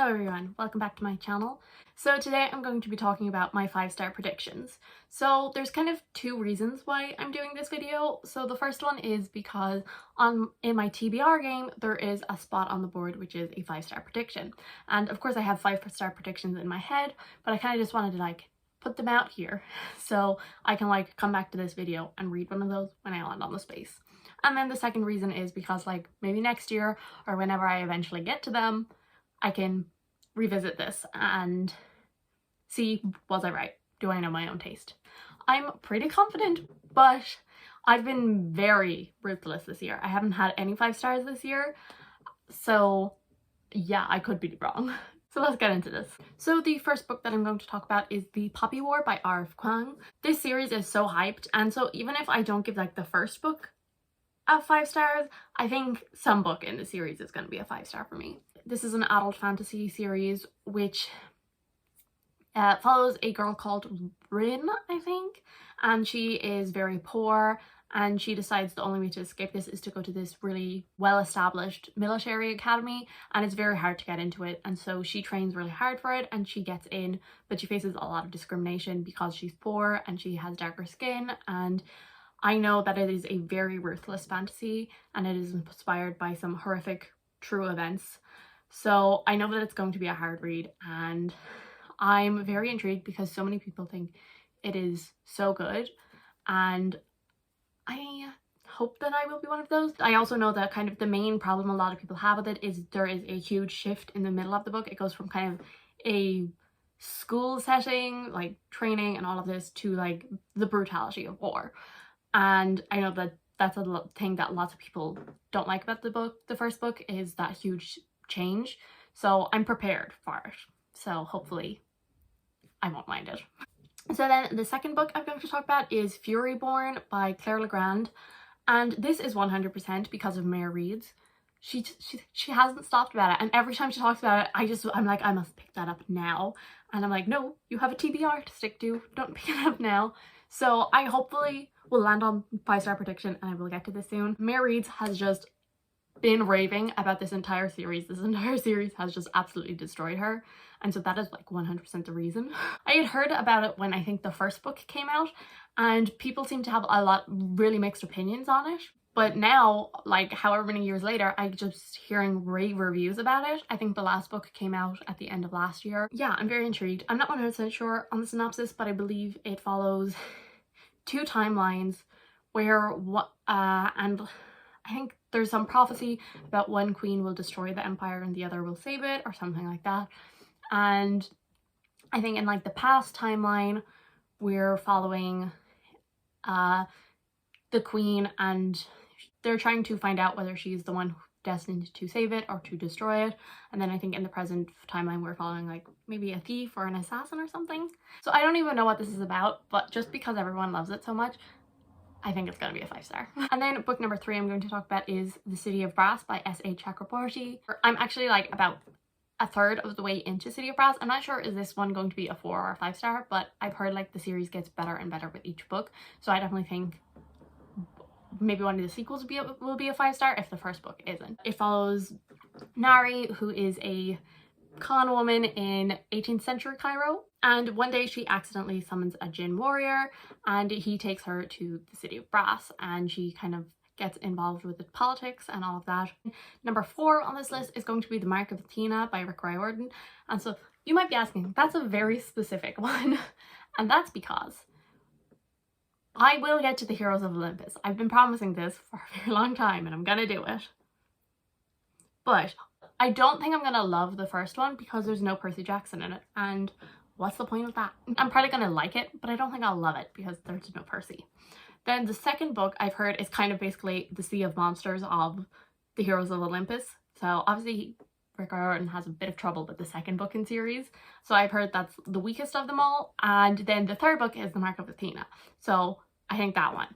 Hello everyone, welcome back to my channel. So today I'm going to be talking about my 5-star predictions. So there's kind of two reasons why I'm doing this video. So the first one is because in my TBR game there is a spot on the board which is a 5-star prediction. And of course I have 5-star predictions in my head, but I kind of just wanted to put them out here so I can come back to this video and read one of those when I land on the space. And then the second reason is because maybe next year or whenever I eventually get to them, I can revisit this and see, was I right? Do I know my own taste? I'm pretty confident, but I've been very ruthless this year. I haven't had any 5 stars this year, so yeah, I could be wrong. So let's get into this. So the first book that I'm going to talk about is The Poppy War by R.F. Kuang. This series is so hyped, and so even if I don't give the first book a 5 stars, I think some book in the series is going to be a 5-star for me. This is an adult fantasy series which follows a girl called Rin, I think, and she is very poor, and she decides the only way to escape this is to go to this really well-established military academy, and it's very hard to get into it, and so she trains really hard for it and she gets in, but she faces a lot of discrimination because she's poor and she has darker skin. And I know that it is a very ruthless fantasy and it is inspired by some horrific true events. So I know that it's going to be a hard read, and I'm very intrigued because so many people think it is so good, and I hope that I will be one of those. I also know that kind of the main problem a lot of people have with it is there is a huge shift in the middle of the book. It goes from kind of a school setting, training and all of this, to the brutality of war. And I know that that's a thing that lots of people don't like about the book. The first book is that huge change, so I'm prepared for it, so hopefully I won't mind it. So then the second book I'm going to talk about is Furyborn by Claire Legrand, and this is 100% because of Mare Reads. She hasn't stopped about it, and every time she talks about it I'm like, I must pick that up now, and I'm like, no, you have a TBR to stick to, don't pick it up now. So I hopefully will land on 5-star prediction and I will get to this soon. Mare Reads has just been raving about this entire series. This entire series has just absolutely destroyed her, and so that is 100% the reason. I had heard about it when I think the first book came out, and people seem to have a lot really mixed opinions on it, but now however many years later I just hearing rave reviews about it. I think the last book came out at the end of last year. Yeah, I'm very intrigued. I'm not 100% sure on the synopsis, but I believe it follows 2 timelines where and I think there's some prophecy about one queen will destroy the empire and the other will save it, or something like that. And I think in the past timeline we're following the queen, and they're trying to find out whether she's the one destined to save it or to destroy it. And then I think in the present timeline we're following maybe a thief or an assassin or something. So I don't even know what this is about, but just because everyone loves it so much, I think it's gonna be a 5-star. And then book number 3 I'm going to talk about is The City of Brass by S.A. Chakraborty. I'm actually about a third of the way into City of Brass. I'm not sure is this one going to be a 4 or a 5-star, but I've heard the series gets better and better with each book, so I definitely think maybe one of the sequels will be a 5-star if the first book isn't. It follows Nari, who is a con woman in 18th century Cairo, and one day she accidentally summons a Jinn warrior and he takes her to the City of Brass, and she kind of gets involved with the politics and all of that. Number 4 on this list is going to be The Mark of Athena by Rick Riordan, and so you might be asking, that's a very specific one, and that's because I will get to the Heroes of Olympus. I've been promising this for a very long time and I'm gonna do it. But I don't think I'm gonna love the first one because there's no Percy Jackson in it, and what's the point of that? I'm probably gonna like it, but I don't think I'll love it because there's no Percy. Then the second book I've heard is kind of basically the Sea of Monsters of the Heroes of Olympus. So obviously Rick Riordan has a bit of trouble with the second book in series, so I've heard that's the weakest of them all. And then the third book is The Mark of Athena, so I think that one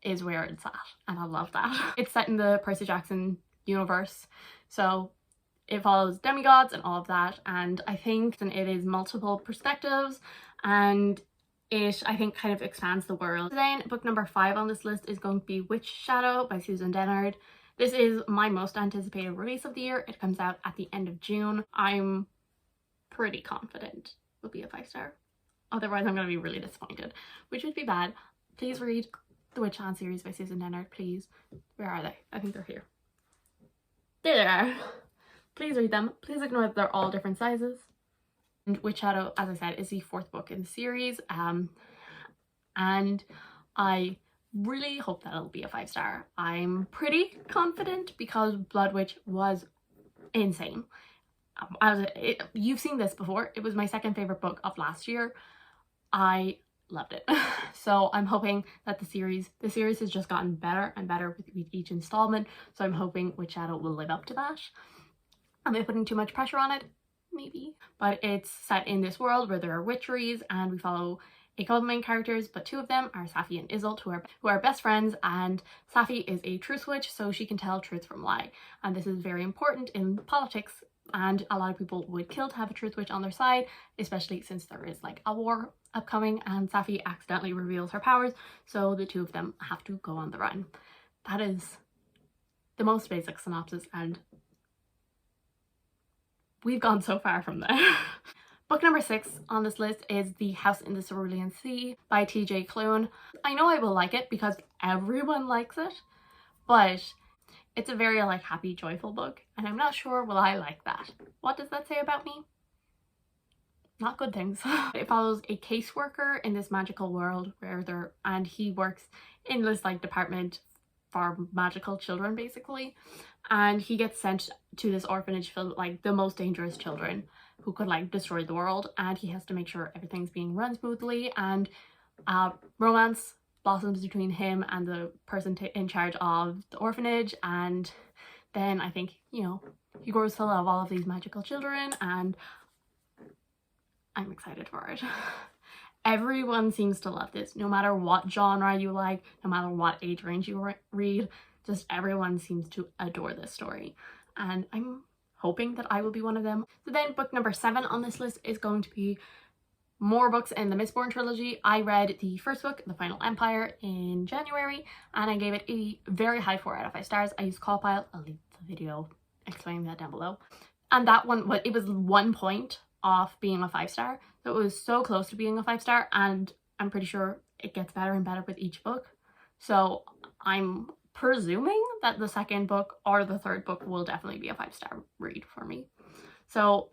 is where it's at, and I love that. It's set in the Percy Jackson universe, so it follows demigods and all of that, and I think it is multiple perspectives, and it, I think, kind of expands the world. Then book number 5 on this list is going to be Witch Shadow by Susan Dennard. This is my most anticipated release of the year. It comes out at the end of June. I'm pretty confident will be a 5-star. Otherwise, I'm going to be really disappointed, which would be bad. Please read the Witchland series by Susan Dennard, please. Where are they? I think they're here. There they are. Please read them. Please ignore that they're all different sizes. And Witch Shadow, as I said, is the 4th book in the series. And I really hope that it'll be a 5-star. I'm pretty confident because Blood Witch was insane. You've seen this before. It was my 2nd favorite book of last year. I loved it. So I'm hoping that the series has just gotten better and better with each installment. So I'm hoping Witch Shadow will live up to that. Am I putting too much pressure on it? Maybe. But it's set in this world where there are witcheries, and we follow a couple of main characters, but 2 of them are Safi and Isolde, who are best friends, and Safi is a truth witch, so she can tell truth from lie. And this is very important in politics, and a lot of people would kill to have a truth witch on their side, especially since there is like a war upcoming and Safi accidentally reveals her powers, so the 2 of them have to go on the run. That is the most basic synopsis, and we've gone so far from there. Book number 6 on this list is The House in the Cerulean Sea by TJ Klune. I know I will like it because everyone likes it, but it's a very like happy, joyful book, and I'm not sure will I like that. What does that say about me? Not good things. It follows a caseworker in this magical world and he works in this like department for magical children basically, and he gets sent to this orphanage filled with like the most dangerous children who could like destroy the world, and he has to make sure everything's being run smoothly, and romance blossoms between him and the person in charge of the orphanage, and then I think, you know, he grows to love all of these magical children, and I'm excited for it. Everyone seems to love this, no matter what genre you like, no matter what age range you read, just everyone seems to adore this story, and I'm hoping that I will be one of them. So then book number 7 on this list is going to be more books in the Mistborn Trilogy. I read the first book, The Final Empire, in January, and I gave it a very high 4 out of 5 stars. I used Callpile. I'll leave the video explaining that down below. And that one, it was 1 point off being a 5-star. So it was so close to being a 5-star, and I'm pretty sure it gets better and better with each book. So I'm presuming that the 2nd book or the 3rd book will definitely be a 5-star read for me. So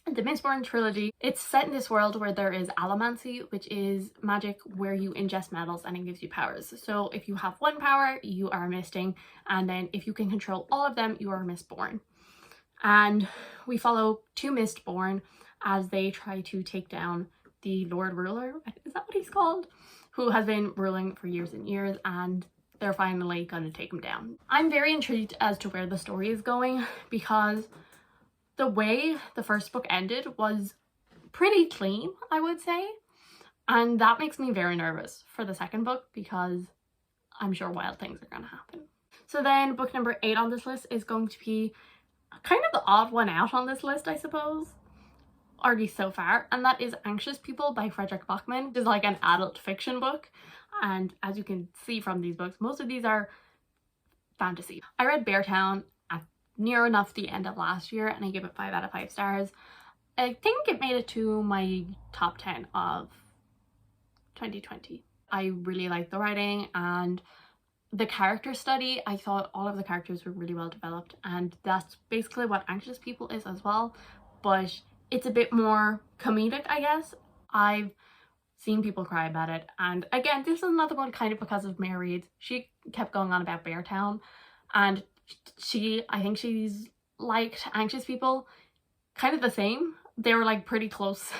the Mistborn Trilogy, it's set in this world where there is allomancy, which is magic where you ingest metals and it gives you powers. So if you have 1 power, you are a misting, and then if you can control all of them, you are a Mistborn. And we follow 2 Mistborn as they try to take down the Lord Ruler, is that what he's called? Who has been ruling for years and years, and they're finally going to take him down. I'm very intrigued as to where the story is going, because the way the first book ended was pretty clean, I would say. And that makes me very nervous for the 2nd book, because I'm sure wild things are going to happen. So then book number 8 on this list is going to be kind of the odd one out on this list, I suppose, or at least so far, and that is Anxious People by Frederick Bachman. It is like an adult fiction book, and as you can see from these books, most of these are fantasy. I read Beartown at near enough the end of last year, and I gave it 5 out of 5 stars. I think it made it to my top 10 of 2020. I really liked the writing and the character study. I thought all of the characters were really well developed, and that's basically what Anxious People is as well, but it's a bit more comedic, I guess. I've seen people cry about it, and again, this is another one kind of because of Mary Read. She kept going on about Beartown, and I think she's liked Anxious People kind of the same. They were like pretty closely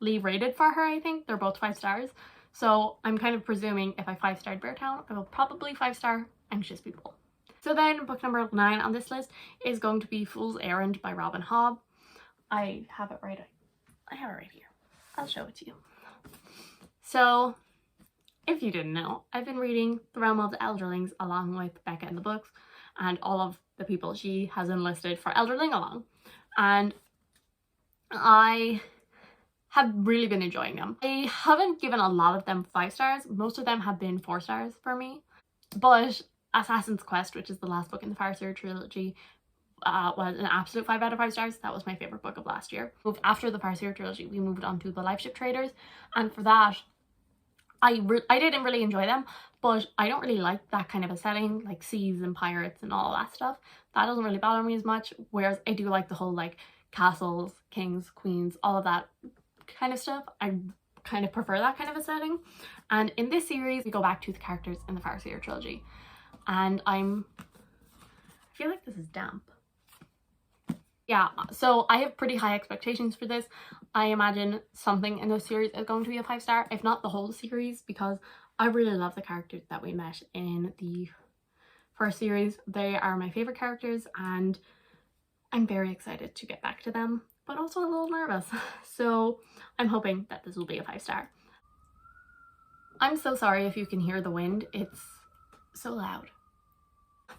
rated for her, I think. They're both 5 stars. So I'm kind of presuming if I 5-starred Beartown, I will probably 5-star Anxious People. So then book number 9 on this list is going to be Fool's Errand by Robin Hobb. I have it right here. I'll show it to you. So if you didn't know, I've been reading The Realm of the Elderlings along with Becca in the books and all of the people she has enlisted for Elderling along, and I have really been enjoying them. I haven't given a lot of them 5 stars. Most of them have been 4 stars for me, but Assassin's Quest, which is the last book in the Cerulean Trilogy, was an absolute 5 out of 5 stars. That was my favorite book of last year. After the Cerulean Trilogy, we moved on to the Lifeship Traders, and for that, I didn't really enjoy them, but I don't really like that kind of a setting, like seas and pirates and all that stuff. That doesn't really bother me as much, whereas I do like the whole like castles, kings, queens, all of that kind of stuff. I kind of prefer that kind of a setting. And in this series, we go back to the characters in the Cerulean Trilogy, and I feel like this is damp. Yeah, so I have pretty high expectations for this. I imagine something in this series is going to be a 5-star, if not the whole series, because I really love the characters that we met in the first series. They are my favorite characters, and I'm very excited to get back to them, but also a little nervous. So I'm hoping that this will be a 5-star. I'm so sorry if you can hear the wind. It's so loud.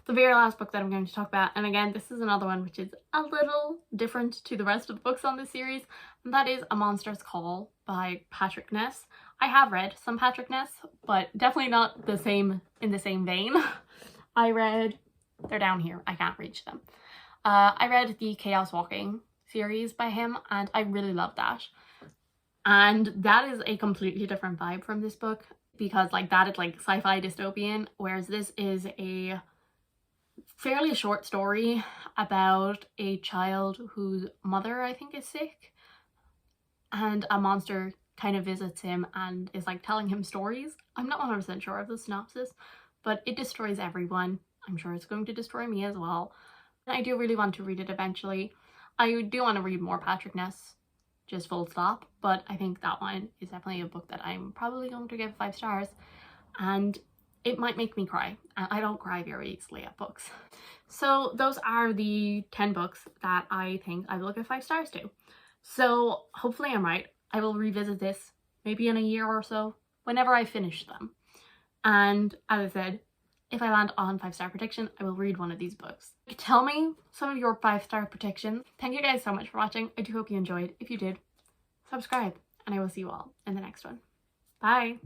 The very last book that I'm going to talk about, and again, this is another one which is a little different to the rest of the books on this series, and that is A Monstrous Call by Patrick Ness. I have read some Patrick Ness, but definitely not in the same vein. They're down here, I can't reach them. I read the Chaos Walking series by him, and I really loved that. And that is a completely different vibe from this book, because like that is like sci-fi dystopian, whereas this is a fairly short story about a child whose mother, I think, is sick, and a monster kind of visits him and is like telling him stories. I'm not 100% sure of the synopsis, but it destroys everyone. I'm sure it's going to destroy me as well. I do really want to read it eventually. I do want to read more Patrick Ness, just full stop, but I think that one is definitely a book that I'm probably going to give 5 stars, and it might make me cry. I don't cry very easily at books. So those are the 10 books that I think I will give 5 stars to. So hopefully I'm right. I will revisit this maybe in a year or so, whenever I finish them. And as I said, if I land on 5-star prediction, I will read one of these books. Tell me some of your 5-star predictions. Thank you guys so much for watching. I do hope you enjoyed. If you did, subscribe, and I will see you all in the next one. Bye!